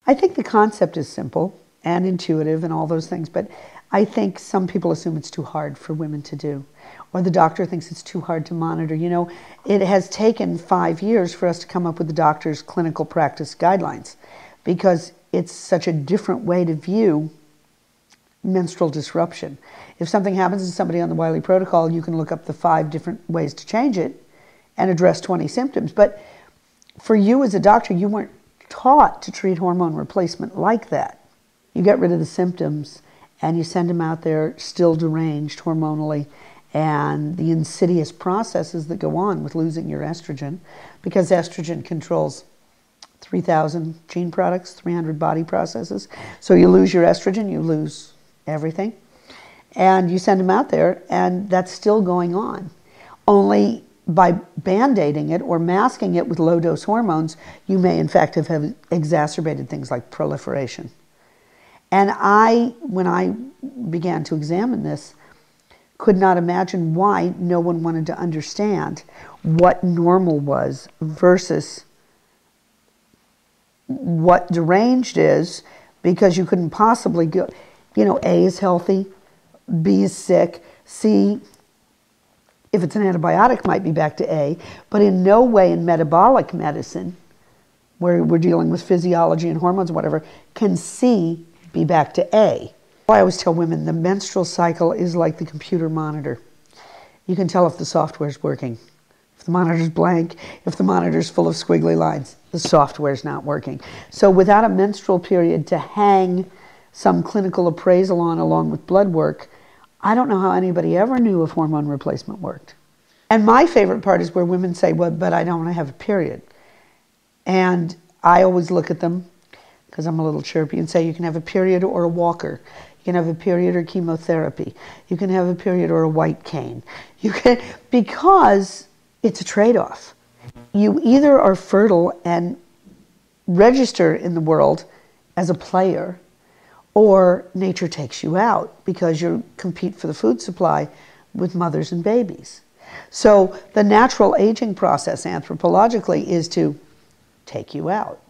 I think the concept is simple and intuitive and all those things, but I think some people assume it's too hard for women to do, or the doctor thinks it's too hard to monitor. You know, it has taken 5 years for us to come up with the doctor's clinical practice guidelines because it's such a different way to view menstrual disruption. If something happens to somebody on the Wiley protocol, you can look up the 5 different ways to change it and address 20 symptoms. But for you as a doctor, you weren't taught to treat hormone replacement like that. You get rid of the symptoms and you send them out there still deranged hormonally, and the insidious processes that go on with losing your estrogen, because estrogen controls 3,000 gene products, 300 body processes. So you lose your estrogen, you lose everything. And you send them out there, and that's still going on. Only by band-aiding it or masking it with low-dose hormones, you may in fact have exacerbated things like proliferation. And when I began to examine this, could not imagine why no one wanted to understand what normal was versus what deranged is, because you couldn't possibly go, you know, A is healthy, B is sick, C, if it's an antibiotic, might be back to A, but in no way in metabolic medicine, where we're dealing with physiology and hormones and whatever, can C be back to A. I always tell women the menstrual cycle is like the computer monitor. You can tell if the software's working. If the monitor's blank, if the monitor's full of squiggly lines, the software's not working. So without a menstrual period to hang some clinical appraisal on along with blood work, I don't know how anybody ever knew if hormone replacement worked. And my favorite part is where women say, well, but I don't want to have a period. And I always look at them, because I'm a little chirpy, and say you can have a period or a walker. You can have a period or chemotherapy. You can have a period or a white cane. You can, because it's a trade-off. You either are fertile and register in the world as a player, or nature takes you out because you compete for the food supply with mothers and babies. So the natural aging process anthropologically is to take you out.